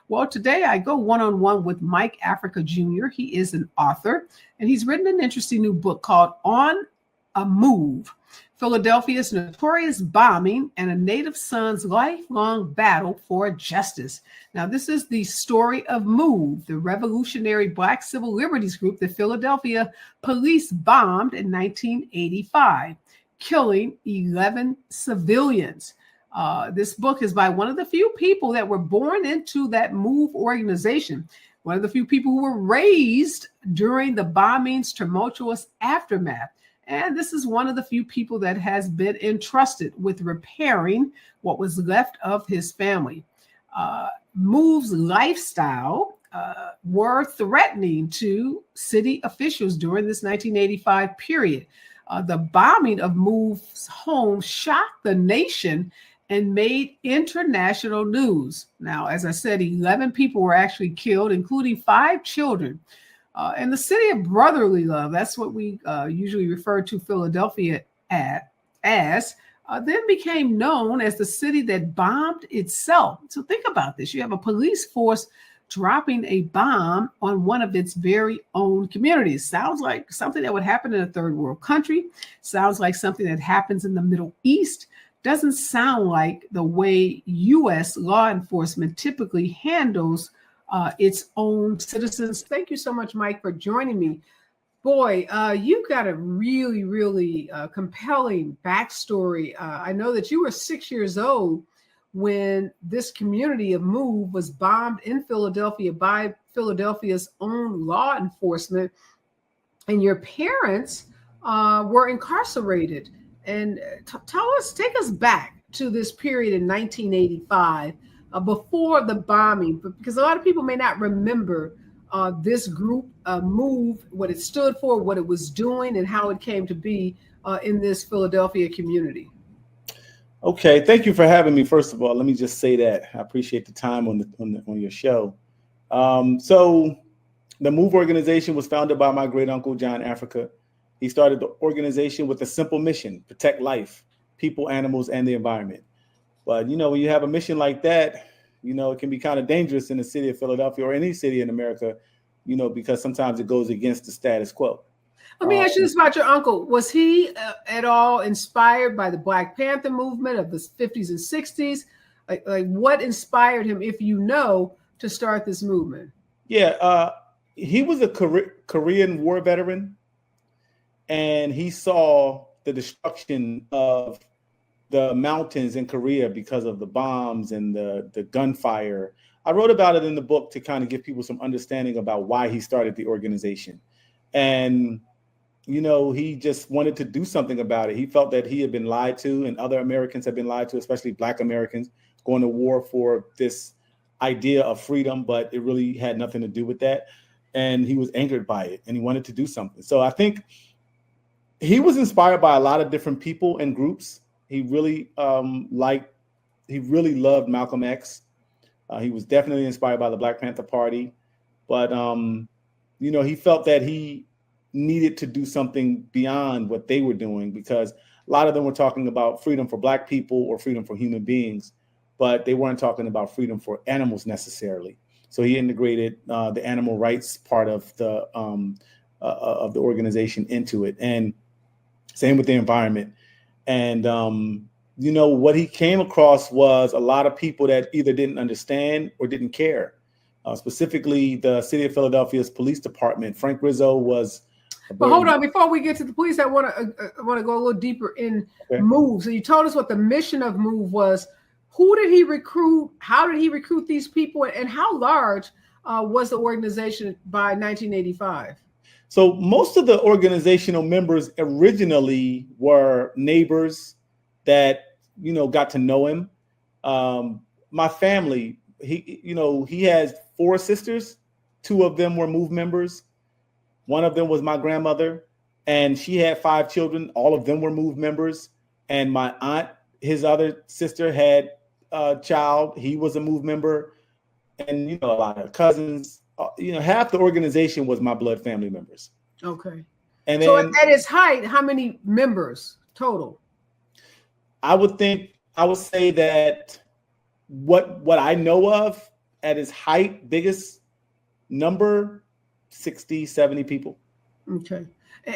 Well, today I go one-on-one with Mike Africa Jr. He is an author, and he's written an interesting new book called On a Move: Philadelphia's Notorious Bombing and a Native Son's Lifelong Battle for Justice. Now, this is the story of MOVE, the revolutionary Black civil liberties group that Philadelphia police bombed in 1985, killing 11 civilians. This book is by one of the few people that were born into that MOVE organization, one of the few people who were raised during the bombing's tumultuous aftermath. And this is one of the few people that has been entrusted with repairing what was left of his family. MOVE's lifestyle were threatening to city officials during this 1985 period. The bombing of MOVE's home shocked the nation and made international news. Now, as I said, 11 people were actually killed, including 5 children. And the city of brotherly love, that's what we usually refer to Philadelphia as, then became known as the city that bombed itself. So think about this. You have a police force dropping a bomb on one of its very own communities. Sounds like something that would happen in a third world country. Sounds like something that happens in the Middle East. Doesn't sound like the way U.S. law enforcement typically handles its own citizens. Thank you so much, Mike, for joining me. Boy, you've got a really, really compelling backstory. I know that you were 6 years old when this community of MOVE was bombed in Philadelphia by Philadelphia's own law enforcement, and your parents were incarcerated. And take us back to this period in 1985. Before the bombing, because a lot of people may not remember this group, MOVE, what it stood for, what it was doing, and how it came to be in this Philadelphia community. Okay, thank you for having me. First of all, let me just say that I appreciate the time on your show. So, the MOVE organization was founded by my great uncle John Africa. He started the organization with a simple mission: protect life, people, animals, and the environment. But, you know, when you have a mission like that, you know, it can be kind of dangerous in the city of Philadelphia or any city in America, you know, because sometimes it goes against the status quo. Let me ask you this about your uncle. Was he at all inspired by the Black Panther movement of the 50s and 60s? Like what inspired him, if you know, to start this movement? Yeah, he was a Korean War veteran, and he saw the destruction of the mountains in Korea because of the bombs and the gunfire. I wrote about it in the book to kind of give people some understanding about why he started the organization. And, you know, he just wanted to do something about it. He felt that he had been lied to, and other Americans had been lied to, especially Black Americans, going to war for this idea of freedom, but it really had nothing to do with that. And he was angered by it, and he wanted to do something. So I think he was inspired by a lot of different people and groups. He really loved Malcolm X. He was definitely inspired by the Black Panther Party, but you know, he felt that he needed to do something beyond what they were doing, because a lot of them were talking about freedom for Black people or freedom for human beings, but they weren't talking about freedom for animals necessarily. So he integrated the animal rights part of the organization into it, and same with the environment. And, you know, what he came across was a lot of people that either didn't understand or didn't care. Specifically, the city of Philadelphia's police department. Frank Rizzo was. But hold on, before we get to the police, I want to go a little deeper in MOVE. So you told us what the mission of MOVE was. Who did he recruit? How did he recruit these people? And how large was the organization by 1985? So most of the organizational members originally were neighbors that, you know, got to know him. My family, he has 4 sisters. 2 of them were MOVE members. One of them was my grandmother, and she had 5 children. All of them were MOVE members. And my aunt, his other sister, had a child. He was a MOVE member. And, you know, a lot of cousins. You know, half the organization was my blood family members. Okay. And so then, at its height, how many members total? I would say that what I know of at its height, biggest number, 60, 70 people. Okay.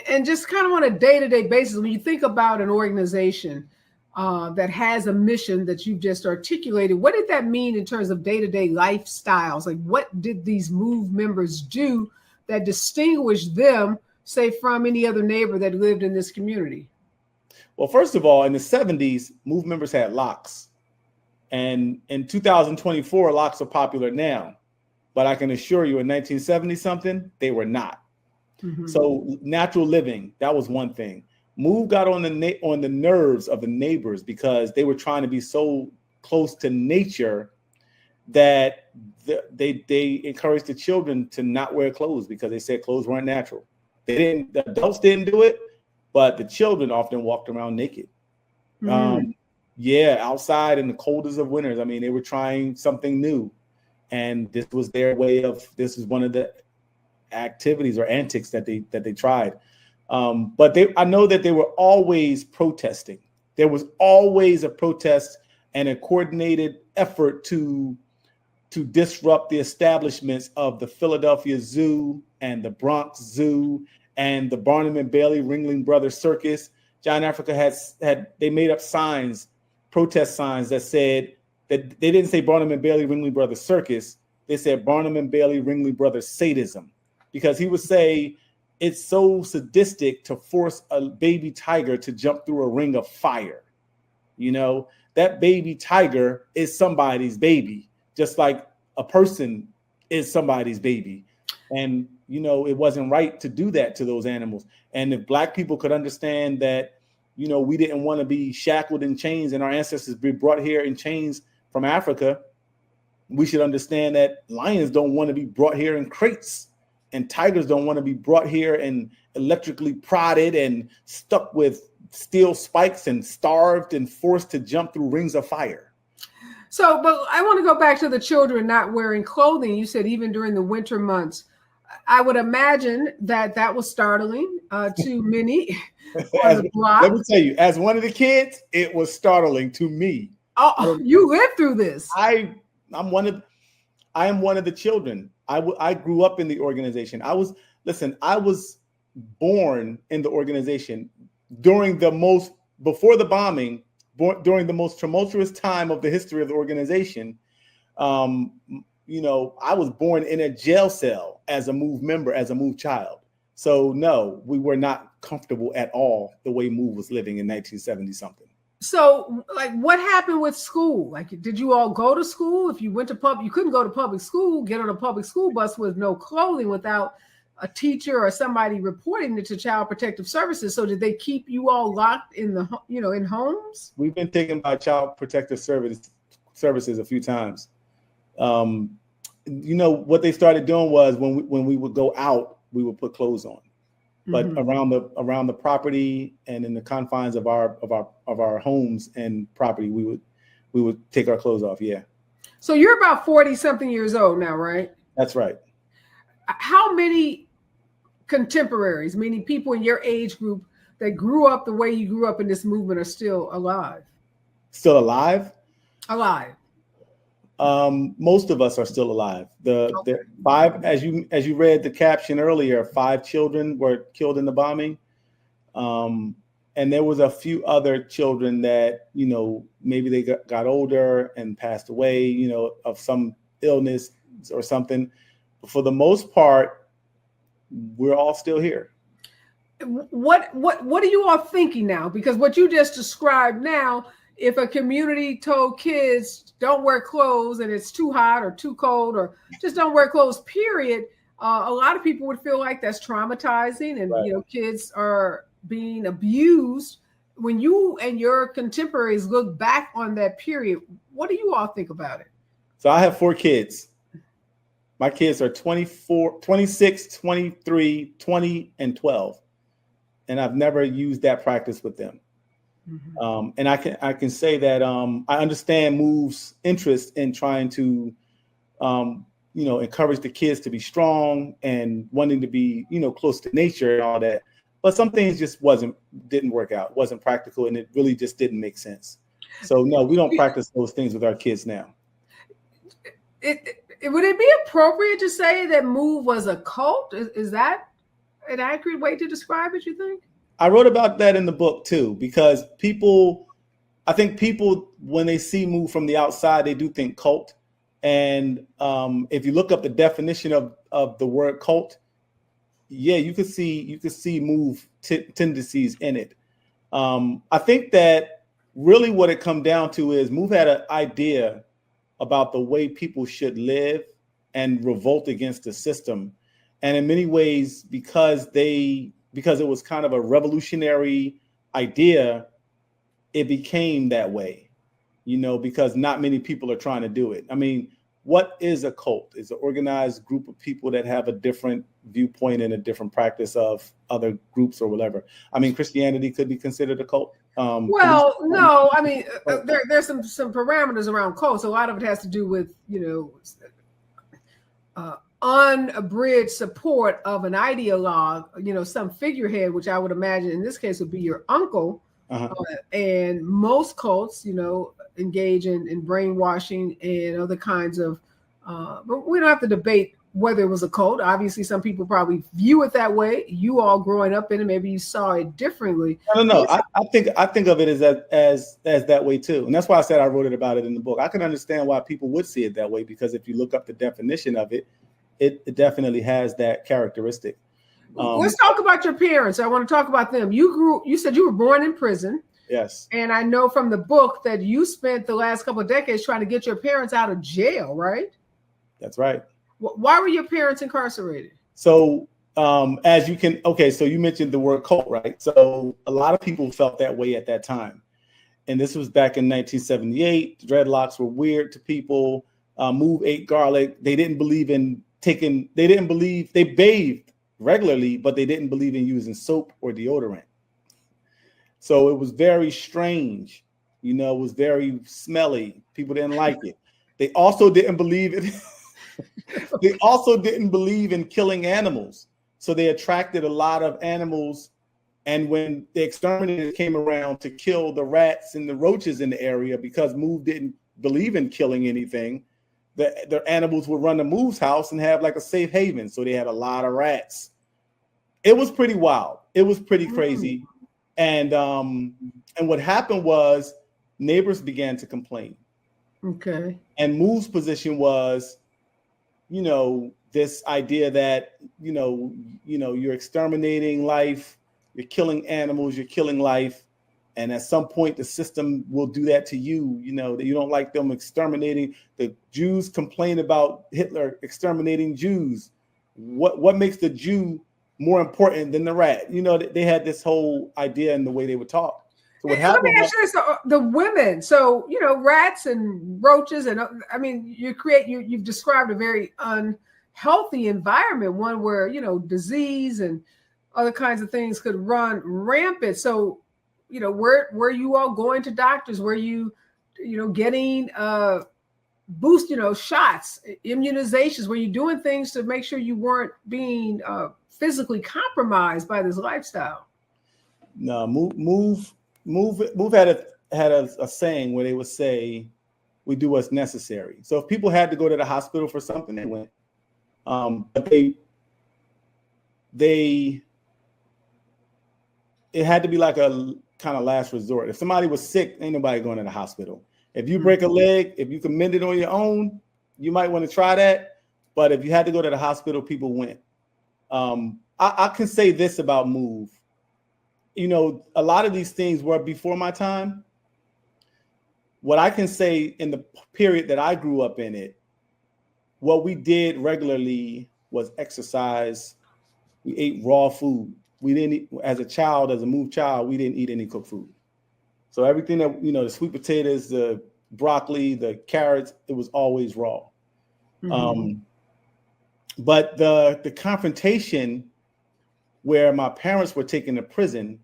And just kind of on a day-to-day basis, when you think about an organization that has a mission that you've just articulated, what did that mean in terms of day-to-day lifestyles? Like, what did these MOVE members do that distinguished them, say, from any other neighbor that lived in this community? Well, first of all, in the 70s, MOVE members had locks. And in 2024, locks are popular now. But I can assure you in 1970 something, they were not. Mm-hmm. So natural living, that was one thing. MOVE got on the nerves of the neighbors because they were trying to be so close to nature that they encouraged the children to not wear clothes because they said clothes weren't natural. The adults didn't do it, but the children often walked around naked. Mm-hmm. Outside in the coldest of winters. I mean, they were trying something new. And this was their way this is one of the activities or antics that they tried. But I know that they were always protesting. There was always a protest and a coordinated effort to disrupt the establishments of the Philadelphia Zoo and the Bronx Zoo and the Barnum and Bailey Ringling Brothers Circus. John Africa they made up signs, protest signs that said that they didn't say Barnum and Bailey Ringling Brothers Circus. They said Barnum and Bailey Ringling Brothers Sadism, because he would say it's so sadistic to force a baby tiger to jump through a ring of fire. You know, that baby tiger is somebody's baby, just like a person is somebody's baby. And, you know, it wasn't right to do that to those animals. And if Black people could understand that, you know, we didn't want to be shackled in chains and our ancestors be brought here in chains from Africa, we should understand that lions don't want to be brought here in crates, and tigers don't want to be brought here and electrically prodded and stuck with steel spikes and starved and forced to jump through rings of fire. So, but I want to go back to the children not wearing clothing. You said even during the winter months. I would imagine that was startling to many on the block. Let me tell you, as one of the kids, it was startling to me. Oh, you lived through this. I am one of the children. I grew up in the organization. I was born in the organization during before the bombing, during the most tumultuous time of the history of the organization. You know, I was born in a jail cell as a MOVE member, as a MOVE child. So no, we were not comfortable at all the way MOVE was living in 1970 something. So, like, what happened with school? Like, did you all go to school? If you went to you couldn't go to public school, get on a public school bus with no clothing without a teacher or somebody reporting it to Child Protective Services. So did they keep you all locked in in homes? We've been taken by Child Protective Services a few times. You know, what they started doing was when we would go out, we would put clothes on. But around the property and in the confines of our homes and property, we would take our clothes off. Yeah. So you're about 40 something years old now, right? That's right. How many contemporaries, meaning people in your age group that grew up the way you grew up in this movement, are still alive? Still alive? Alive. Most of us are still alive. The 5, as you read the caption earlier, 5 children were killed in the bombing. And there was a few other children that, you know, maybe they got older and passed away, you know, of some illness or something. But for the most part, we're all still here. What are you all thinking now? Because what you just described now, if a community told kids don't wear clothes and it's too hot or too cold or just don't wear clothes, period, a lot of people would feel like that's traumatizing, and right. You know, kids are being abused. When you and your contemporaries look back on that period, what do you all think about it? So I have 4 kids. My kids are 24, 26, 23, 20, and 12. And I've never used that practice with them. Mm-hmm. And I can say that I understand MOVE's interest in trying to, you know, encourage the kids to be strong and wanting to be, you know, close to nature and all that. But some things just didn't work out, wasn't practical, and it really just didn't make sense. So no, we don't practice those things with our kids now. Would it be appropriate to say that MOVE was a cult? Is that an accurate way to describe it, you think? I wrote about that in the book too, because I think people, when they see MOVE from the outside, they do think cult. And if you look up the definition of the word cult, yeah, you could see MOVE tendencies in it. I think that really what it come down to is MOVE had an idea about the way people should live and revolt against the system. And in many ways, because it was kind of a revolutionary idea, it became that way, because not many people are trying to do it. I mean, what is a cult? It's an organized group of people that have a different viewpoint and a different practice of other groups or whatever. I mean, Christianity could be considered a cult. Well, no, I mean, there's some parameters around cults. A lot of it has to do with, unabridged support of an ideologue, some figurehead, which I would imagine in this case would be your uncle. And most cults, engage in brainwashing and other kinds of, but we don't have to debate whether it was a cult. Obviously, some people probably view it that way. You all growing up in it, maybe you saw it differently. I don't know. I think of it as that way too, and that's why I said I wrote about it in the book. I can understand why people would see it that way, because if you look up the definition of it, it definitely has that characteristic. Let's talk about your parents. I want to talk about them. You said you were born in prison. Yes. And I know from the book that you spent the last couple of decades trying to get your parents out of jail, right? That's right. Why were your parents incarcerated? So so you mentioned the word cult, right? So a lot of people felt that way at that time. And this was back in 1978. Dreadlocks were weird to people. MOVE ate garlic. They didn't believe they bathed regularly, but they didn't believe in using soap or deodorant. So it was very strange. It was very smelly. People didn't like it. They also didn't believe it. They also didn't believe in killing animals. So they attracted a lot of animals. And when the exterminators came around to kill the rats and the roaches in the area, because MOVE didn't believe in killing anything, the animals would run to MOVE's house and have like a safe haven. So they had a lot of rats. It was pretty wild. It was pretty crazy. And what happened was neighbors began to complain. Okay. And MOVE's position was, this idea that, you're exterminating life, you're killing animals, you're killing life. And at some point, the system will do that to you, that you don't like them exterminating. The Jews complain about Hitler exterminating Jews. What makes the Jew more important than the rat? They had this whole idea in the way they would talk. So what happened? Let me ask you this: the women. So rats and roaches, and I mean, you've described a very unhealthy environment, one where disease and other kinds of things could run rampant. So were you all going to doctors? Were you getting boost shots, immunizations? Were you doing things to make sure you weren't being physically compromised by this lifestyle? No, MOVE had a saying where they would say, "We do what's necessary." So if people had to go to the hospital for something, they went. But it had to be like a kind of last resort. If somebody was sick, ain't nobody going to the hospital. If you break a leg, if you can mend it on your own, you might want to try that. But if you had to go to the hospital, people went. I can say this about MOVE. A lot of these things were before my time. What I can say in the period that I grew up in it, what we did regularly was exercise. We ate raw food. We didn't eat, as a MOVE child, we didn't eat any cooked food. So everything that, the sweet potatoes, the broccoli, the carrots, it was always raw. Mm-hmm. But the confrontation where my parents were taken to prison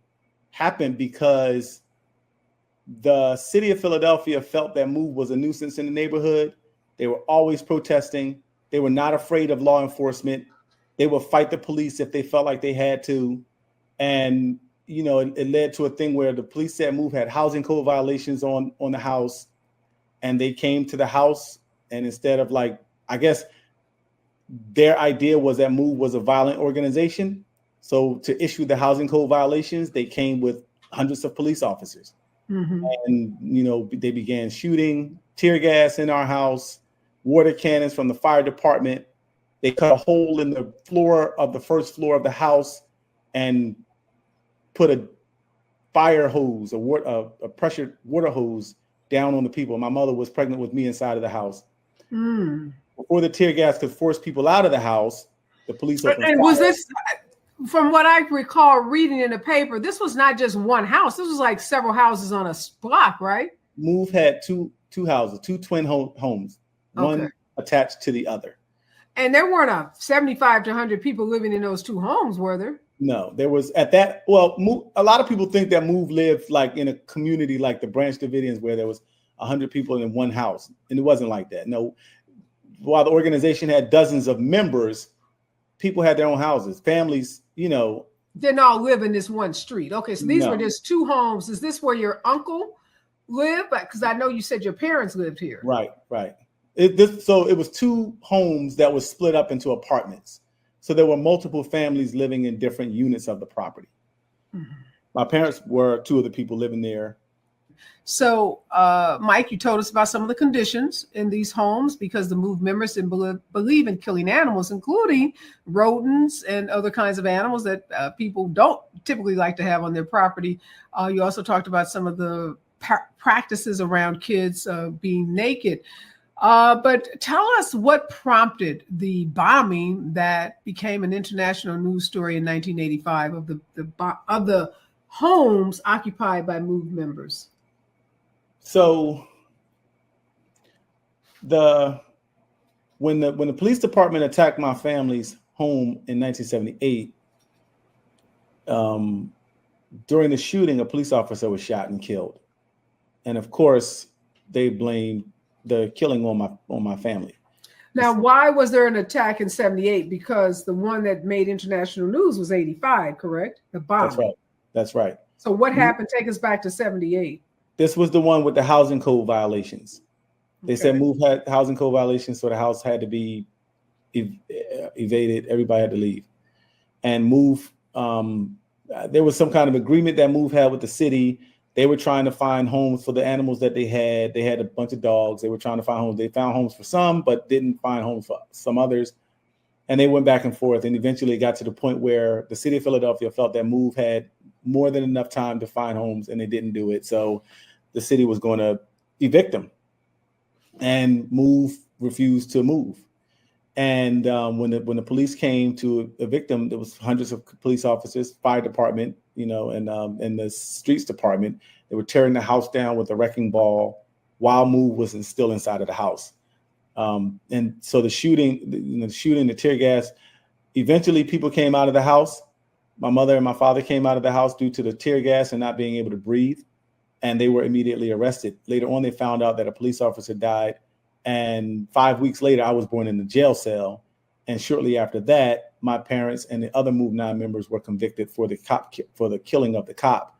happened because the city of Philadelphia felt that MOVE was a nuisance in the neighborhood. They were always protesting. They were not afraid of law enforcement. They would fight the police if they felt like they had to. And, it led to a thing where the police said MOVE had housing code violations on the house. And they came to the house, and instead of like I guess their idea was that MOVE was a violent organization. So to issue the housing code violations, they came with hundreds of police officers. Mm-hmm. And, they began shooting tear gas in our house, water cannons from the fire department. They cut a hole in the floor of the first floor of the house and put a fire hose, a pressured water hose down on the people. My mother was pregnant with me inside of the house. Before the tear gas could force people out of the house, the police opened fire. And was this, from what I recall reading in the paper, this was not just one house. This was like several houses on a block, right? MOVE had two houses, two twin homes, one attached to the other. And there weren't 75 to 100 people living in those two homes, were there? No, there was at that. Well, a lot of people think that MOVE lived like in a community like the Branch Davidians, where there was 100 people in one house, and it wasn't like that. No, while the organization had dozens of members, people had their own houses, families. Didn't all live in this one street. Okay, so these were just two homes. Is this where your uncle lived? Because I know you said your parents lived here. Right. So it was two homes that was split up into apartments. So there were multiple families living in different units of the property. Mm-hmm. My parents were two of the people living there. So, Mike, you told us about some of the conditions in these homes because the MOVE members didn't believe in killing animals, including rodents and other kinds of animals that people don't typically like to have on their property. You also talked about some of the practices around kids being naked. But tell us what prompted the bombing that became an international news story in 1985 of the homes occupied by MOVE members. So when the police department attacked my family's home in 1978, during the shooting, a police officer was shot and killed, and of course they blamed the killing on my family. Now, why was there an attack in 78? Because the one that made international news was 85, correct? The bomb. That's right. So what happened? Take us back to 78. This was the one with the housing code violations. They said MOVE had housing code violations, so the house had to be evaded. Everybody had to leave. And MOVE, there was some kind of agreement that MOVE had with the city. They were trying to find homes for the animals that they had. They had a bunch of dogs. They were trying to find homes. They found homes for some, but didn't find homes for some others. And they went back and forth. And eventually it got to the point where the city of Philadelphia felt that MOVE had more than enough time to find homes, and they didn't do it. So the city was going to evict them. And MOVE refused to move. And when the police came to evict them, there was hundreds of police officers, fire department, and the streets department. They were tearing the house down with a wrecking ball while MOVE was still inside of the house. And so the shooting, the tear gas, eventually people came out of the house. My mother and my father came out of the house due to the tear gas and not being able to breathe. And they were immediately arrested. Later on, they found out that a police officer died. And 5 weeks later, I was born in the jail cell. And shortly after that, my parents and the other MOVE 9 members were convicted for the killing of the cop,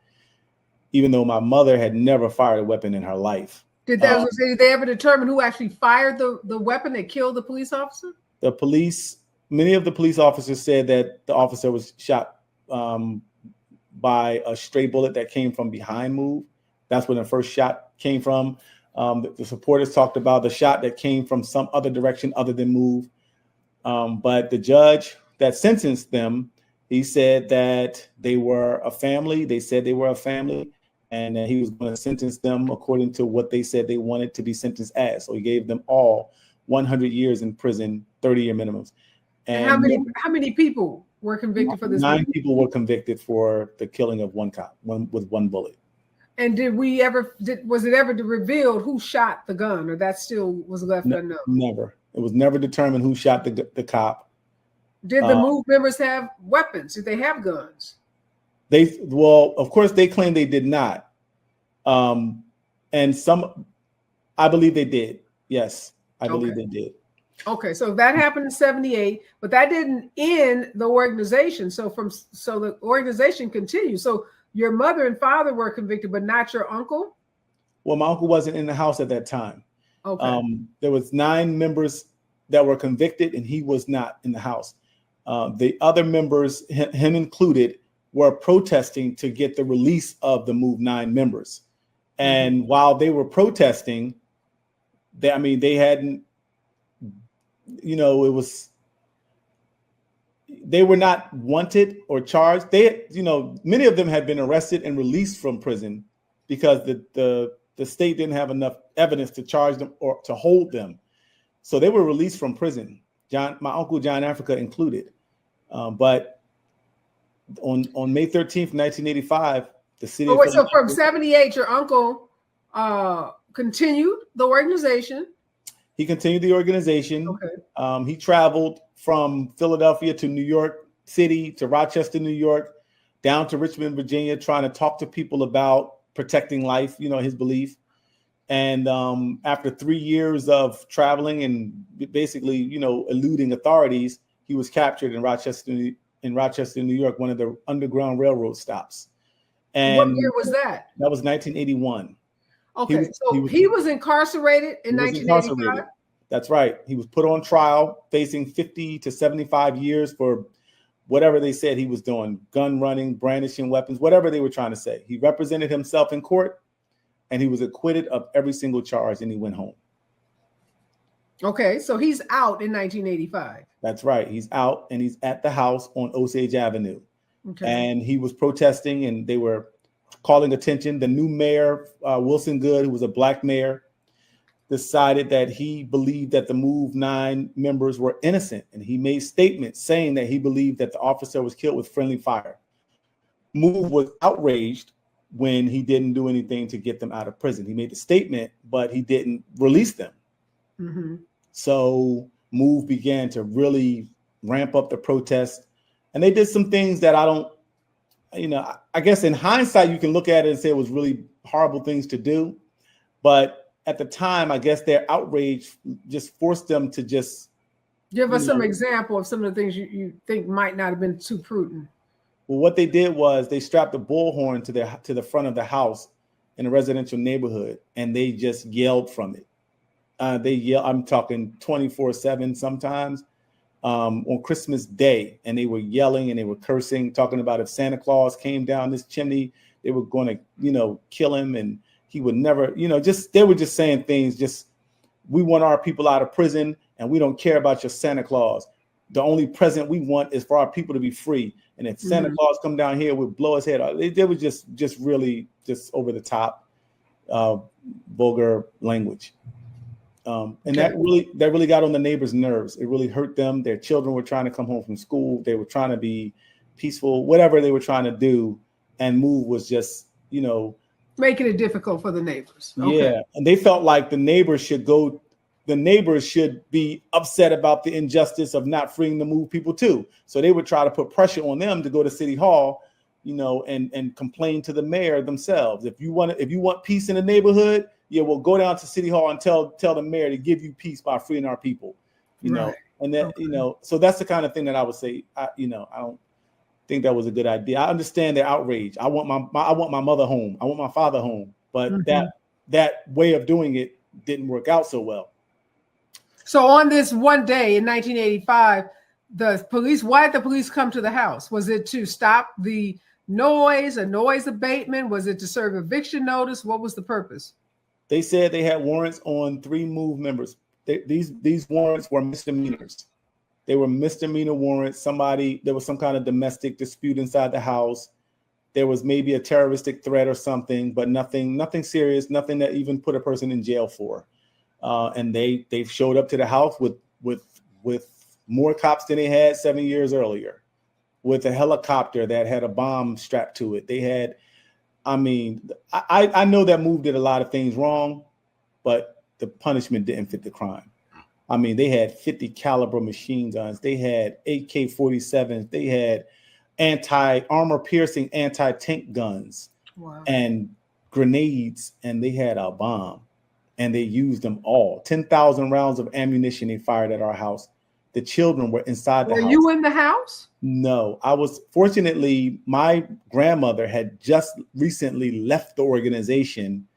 even though my mother had never fired a weapon in her life. Did they ever determine who actually fired the weapon that killed the police officer? Many of the police officers said that the officer was shot by a stray bullet that came from behind MOVE. That's where the first shot came from. The supporters talked about the shot that came from some other direction other than MOVE. But the judge that sentenced them, he said that they were a family. They said they were a family, and that he was going to sentence them according to what they said they wanted to be sentenced as. So he gave them all 100 years in prison, 30-year minimums. And how many people were convicted for this? 9 people were convicted for the killing of one cop, with one bullet. And was it ever revealed who shot the gun, or that still was left unknown? Never. It was never determined who shot the cop. Did the MOVE members have weapons? Did they have guns? Of course, they claim they did not. And I believe they did. Yes, I believe they did. Okay, so that happened in 78, but that didn't end the organization. So the organization continued. So your mother and father were convicted, but not your uncle? Well, my uncle wasn't in the house at that time. Okay. There was 9 members that were convicted, and he was not in the house. The other members, him included, were protesting to get the release of the Move 9 members. And while they were protesting, they hadn't, they were not wanted or charged. Many of them had been arrested and released from prison because the state didn't have enough evidence to charge them or to hold them. So they were released from prison, my uncle John Africa included. But on May 13th, 1985, the city. So from 78, your uncle continued the organization. He continued the organization. Okay. He traveled from Philadelphia to New York City, to Rochester, New York, down to Richmond, Virginia, trying to talk to people about protecting life, his belief. And after 3 years of traveling and basically, eluding authorities, he was captured in Rochester, New York, one of the Underground Railroad stops. And what year was that? That was 1981. Okay, he was incarcerated in 1985? That's right. He was put on trial, facing 50 to 75 years for whatever they said he was doing, gun running, brandishing weapons, whatever they were trying to say. He represented himself in court, and he was acquitted of every single charge, and he went home. Okay, so he's out in 1985. That's right. He's out, and he's at the house on Osage Avenue. Okay. And he was protesting, and they were calling attention. The new mayor, Wilson Good, who was a black mayor, decided that he believed that the Move 9 members were innocent. And he made statements saying that he believed that the officer was killed with friendly fire. Move was outraged when he didn't do anything to get them out of prison. He made the statement, but he didn't release them. Mm-hmm. So Move began to really ramp up the protest. And they did some things that I guess in hindsight, you can look at it and say it was really horrible things to do. But at the time, I guess their outrage just forced them to just give us some example of some of the things you think might not have been too prudent. Well, what they did was they strapped a bullhorn to the front of the house in a residential neighborhood, and they just yelled from it. They yell. I'm talking 24/7 sometimes on Christmas Day, and they were yelling and they were cursing, talking about if Santa Claus came down this chimney, they were going to, kill him, and he would never, they were just saying things. Just, we want our people out of prison, and we don't care about your Santa Claus. The only present we want is for our people to be free. And if Santa Claus come down here, we'll blow his head off. They were just really just over the top, vulgar language. That really got on the neighbors' nerves. It really hurt them. Their children were trying to come home from school. They were trying to be peaceful, whatever they were trying to do. And Move was just, making it difficult for the neighbors. Okay. Yeah. And they felt like the neighbors should be upset about the injustice of not freeing the Move people too. So they would try to put pressure on them to go to City Hall, and complain to the mayor themselves. If you want peace in the neighborhood, we'll go down to City Hall and tell the mayor to give you peace by freeing our people, right. And that, so that's the kind of thing that I would say, I don't think that was a good idea. I understand their outrage. I want my mother home. I want my father home. But that way of doing it didn't work out so well. So on this one day in 1985, why did the police come to the house? Was it to stop the noise, a noise abatement? Was it to serve eviction notice? What was the purpose? They said they had warrants on 3 Move members. These warrants were misdemeanors. They were misdemeanor warrants. There was some kind of domestic dispute inside the house. There was maybe a terroristic threat or something, but nothing serious, nothing that even put a person in jail for. And they showed up to the house with more cops than they had 7 years earlier, with a helicopter that had a bomb strapped to it. They had, I know that Move did a lot of things wrong, but the punishment didn't fit the crime. They had 50 caliber machine guns. They had AK-47s. They had armor piercing anti-tank guns. Wow. And grenades, and they had a bomb, and they used them all. 10,000 rounds of ammunition they fired at our house. The children were inside the house. Were you in the house? No, fortunately, my grandmother had just recently left the organization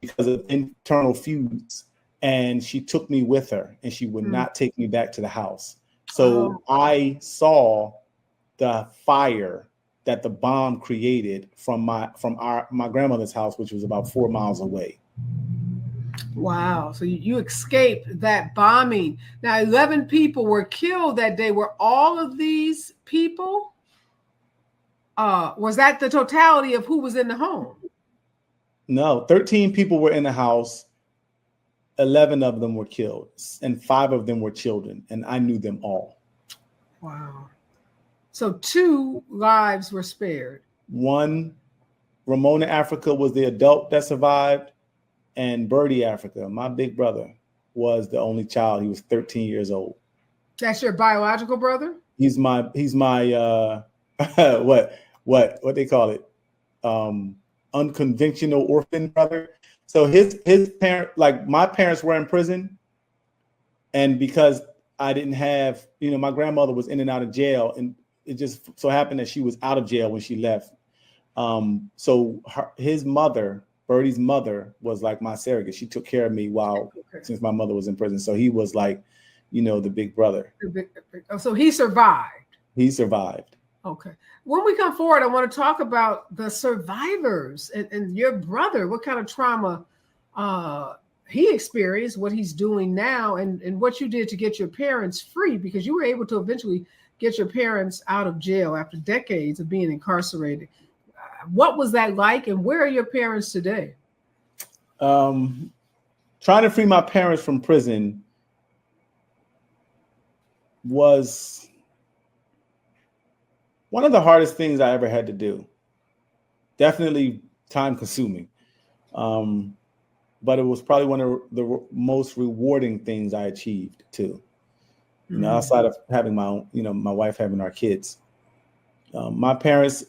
because of internal feuds. and she took me with her, and she would not take me back to the house. So I saw the fire that the bomb created from my grandmother's house, which was about 4 miles away. Wow. So you escaped that bombing. Now, 11 people were killed that day. Were all of these people, was that the totality of who was in the home? No, 13 people were in the house. 11 of them were killed, and 5 of them were children, and I knew them all. Wow. So 2 lives were spared. One, Ramona Africa, was the adult that survived, and Birdie Africa, my big brother, was the only child. He was 13 years old. That's your biological brother? He's my what they call it? Unconventional orphan brother. So his parent, like my parents were in prison, and because I didn't have, my grandmother was in and out of jail, and it just so happened that she was out of jail when she left. So his mother, Birdie's mother, was like my surrogate. She took care of me since my mother was in prison. So he was like, the big brother. So he survived. He survived. Okay. When we come forward, I want to talk about the survivors and your brother, what kind of trauma he experienced, what he's doing now, and what you did to get your parents free, because you were able to eventually get your parents out of jail after decades of being incarcerated. What was that like, and where are your parents today? Trying to free my parents from prison was one of the hardest things I ever had to do. Definitely time consuming. But it was probably one of the most rewarding things I achieved too. Outside of having my own, my wife, having our kids. My parents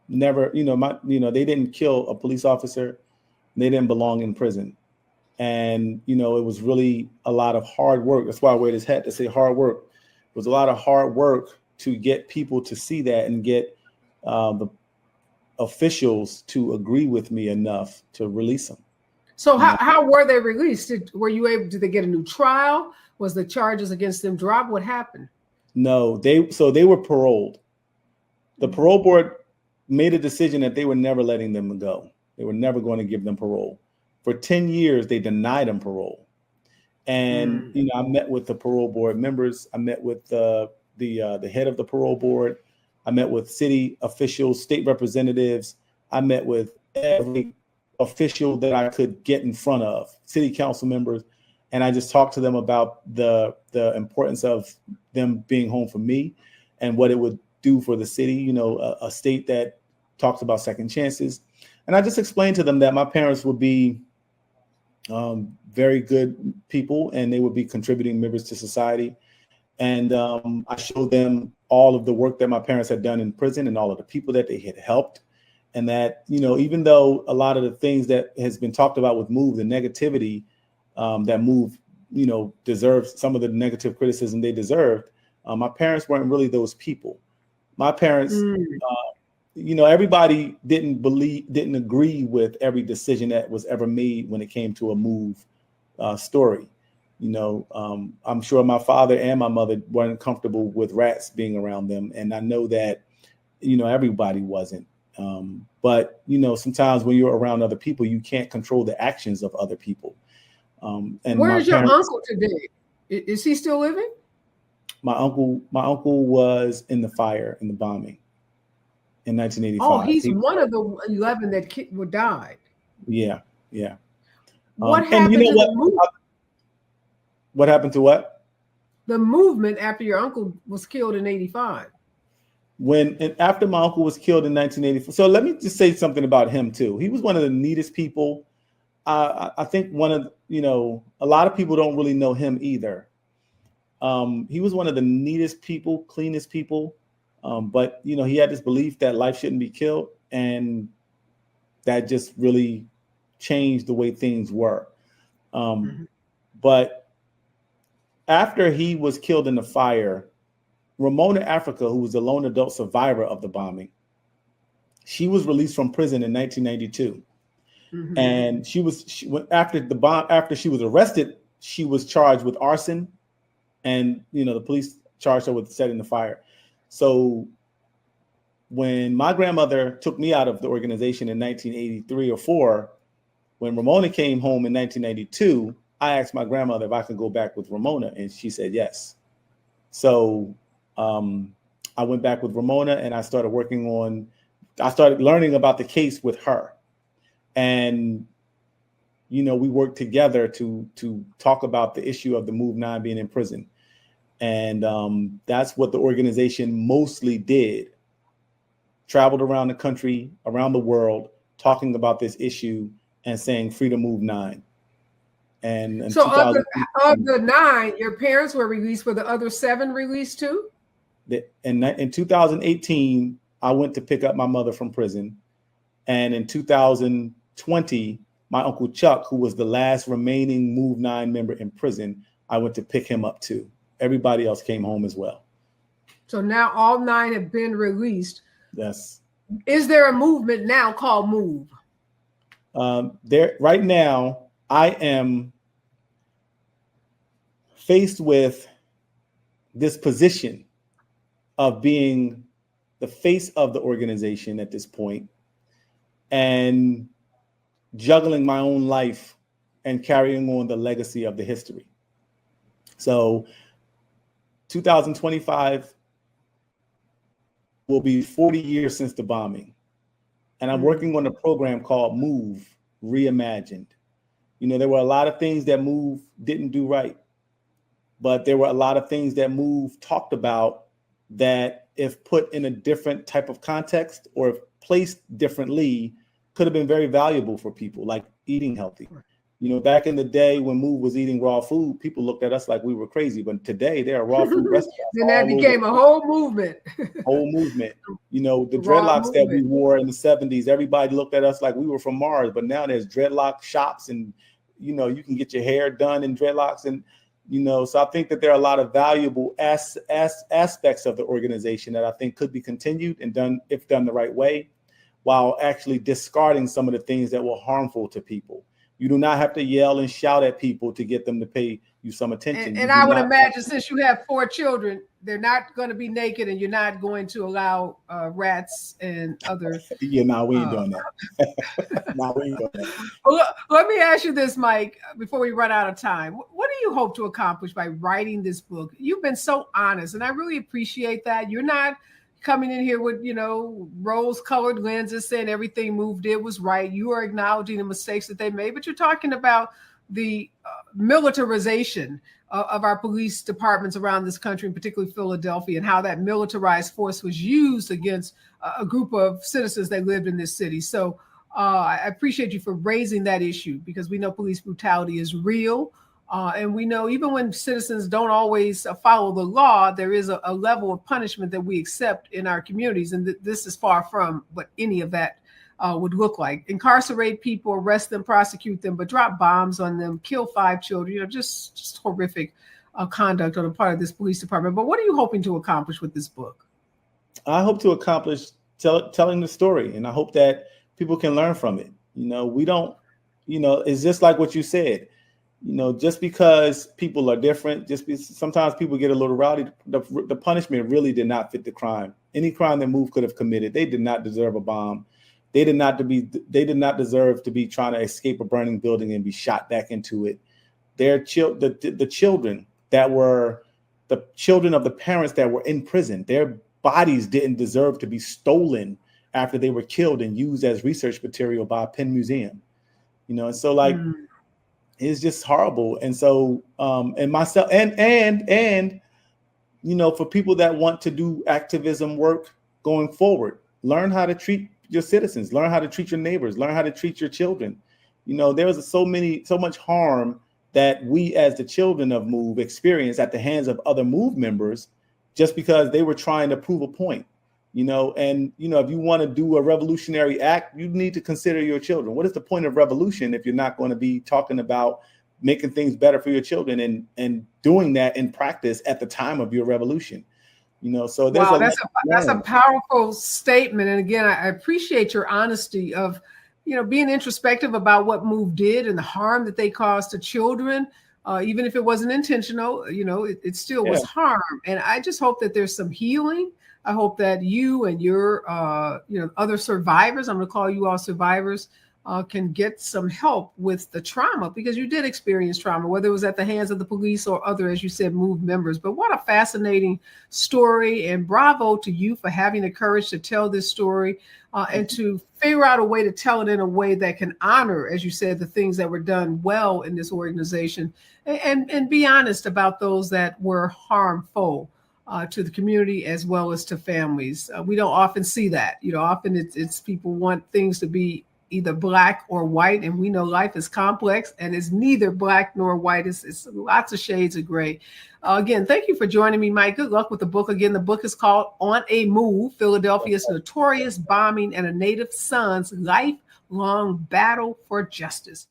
never, they didn't kill a police officer. They didn't belong in prison. And, it was really a lot of hard work. That's why I wear this hat to say hard work. It was a lot of hard work to get people to see that and get the officials to agree with me enough to release them. So how were they released? Did they get a new trial? Was the charges against them dropped? What happened? No, they were paroled. The parole board made a decision that they were never letting them go. They were never going to give them parole. For 10 years, they denied them parole. And, I met with the parole board members. I met with the head of the parole board. I met with city officials, state representatives. I met with every official that I could get in front of, city council members. And I just talked to them about the importance of them being home for me and what it would do for the city, a state that talks about second chances. And I just explained to them that my parents would be very good people, and they would be contributing members to society. And I showed them all of the work that my parents had done in prison and all of the people that they had helped. And that, even though a lot of the things that has been talked about with MOVE, the negativity that MOVE, deserves some of the negative criticism they deserved, my parents weren't really those people. My parents, everybody didn't agree with every decision that was ever made when it came to a MOVE story. I'm sure my father and my mother weren't comfortable with rats being around them. And I know that, everybody wasn't. But sometimes when you're around other people, you can't control the actions of other people. And where's your uncle today? Is he still living? My uncle was in the fire, in the bombing in 1985. Oh, he's one of the 11 that died. Yeah. What happened to the movement? What happened to what? The movement after your uncle was killed in 85. After my uncle was killed in 1984. So let me just say something about him too. He was one of the neatest people. I think a lot of people don't really know him either. He was one of the neatest people, cleanest people. But he had this belief that life shouldn't be killed, and that just really changed the way things were. But after he was killed in the fire, Ramona Africa, who was the lone adult survivor of the bombing, she was released from prison in 1992. Mm-hmm. And she went after she was arrested, she was charged with arson, and the police charged her with setting the fire. So when my grandmother took me out of the organization in 1983 or 4, when Ramona came home in 1992, I asked my grandmother if I could go back with Ramona, and she said yes. So I went back with Ramona, and I started learning about the case with her. And, we worked together to talk about the issue of the Move 9 being in prison. And that's what the organization mostly did. Traveled around the country, around the world, talking about this issue and saying free to Move 9. And so of the 9, your parents were released. Were the other 7 released too? In 2018, I went to pick up my mother from prison. And in 2020, my Uncle Chuck, who was the last remaining Move 9 member in prison, I went to pick him up too. Everybody else came home as well. So now all 9 have been released. Yes. Is there a movement now called Move? Right now, I am faced with this position of being the face of the organization at this point and juggling my own life and carrying on the legacy of the history. So 2025 will be 40 years since the bombing. And I'm working on a program called Move, Reimagined. There were a lot of things that Move didn't do right, but there were a lot of things that Move talked about that, if put in a different type of context or if placed differently, could have been very valuable for people, like eating healthy. Back in the day when Move was eating raw food, people looked at us like we were crazy. But today there are raw food restaurants. Then that became a whole movement. Whole movement. The dreadlocks that we wore in the 70s, everybody looked at us like we were from Mars. But now there's dreadlock shops, and you can get your hair done in dreadlocks. And so I think that there are a lot of valuable aspects of the organization that I think could be continued and done if done the right way, while actually discarding some of the things that were harmful to people. You do not have to yell and shout at people to get them to pay you some attention. And I would imagine, since you have 4 children, they're not going to be naked, and you're not going to allow rats and other. Yeah, no, we ain't doing that. No, we ain't doing that. Well, let me ask you this, Mike, before we run out of time. What do you hope to accomplish by writing this book? You've been so honest, and I really appreciate that. You're not coming in here with, rose-colored lenses saying everything Move did was right. You are acknowledging the mistakes that they made, but you're talking about the militarization of our police departments around this country, and particularly Philadelphia, and how that militarized force was used against a group of citizens that lived in this city. So I appreciate you for raising that issue, because we know police brutality is real. And we know even when citizens don't always follow the law, there is a level of punishment that we accept in our communities. And this is far from what any of that would look like. Incarcerate people, arrest them, prosecute them, but drop bombs on them, kill 5 children, just horrific conduct on the part of this police department. But what are you hoping to accomplish with this book? I hope to accomplish telling the story, and I hope that people can learn from it. We don't, it's just like what you said. Just because people are different, sometimes people get a little rowdy. The punishment really did not fit the crime. Any crime that Move could have committed, they did not deserve a bomb. They did not deserve to be trying to escape a burning building and be shot back into it. The children that were the children of the parents that were in prison, their bodies didn't deserve to be stolen after they were killed and used as research material by a Penn Museum. And so it's just horrible. And so, and myself, and for people that want to do activism work going forward, learn how to treat your citizens, learn how to treat your neighbors, learn how to treat your children. There was so much harm that we as the children of Move experienced at the hands of other Move members, just because they were trying to prove a point. And if you want to do a revolutionary act, you need to consider your children. What is the point of revolution if you're not going to be talking about making things better for your children and doing that in practice at the time of your revolution? So there's that's a powerful statement. And again, I appreciate your honesty of, being introspective about what MOVE did and the harm that they caused to children. Even if it wasn't intentional, it still was harm. And I just hope that there's some healing. I hope that you and your, other survivors, I'm going to call you all survivors, can get some help with the trauma, because you did experience trauma, whether it was at the hands of the police or other, as you said, MOVE members. But what a fascinating story, and bravo to you for having the courage to tell this story and to figure out a way to tell it in a way that can honor, as you said, the things that were done well in this organization, and be honest about those that were harmful to the community as well as to families. We don't often see that. Often it's people want things to be either black or white, and we know life is complex and it's neither black nor white. It's lots of shades of gray. Again, thank you for joining me, Mike. Good luck with the book. Again, the book is called On a Move: Philadelphia's Notorious Bombing and a Native Son's Lifelong Battle for Justice.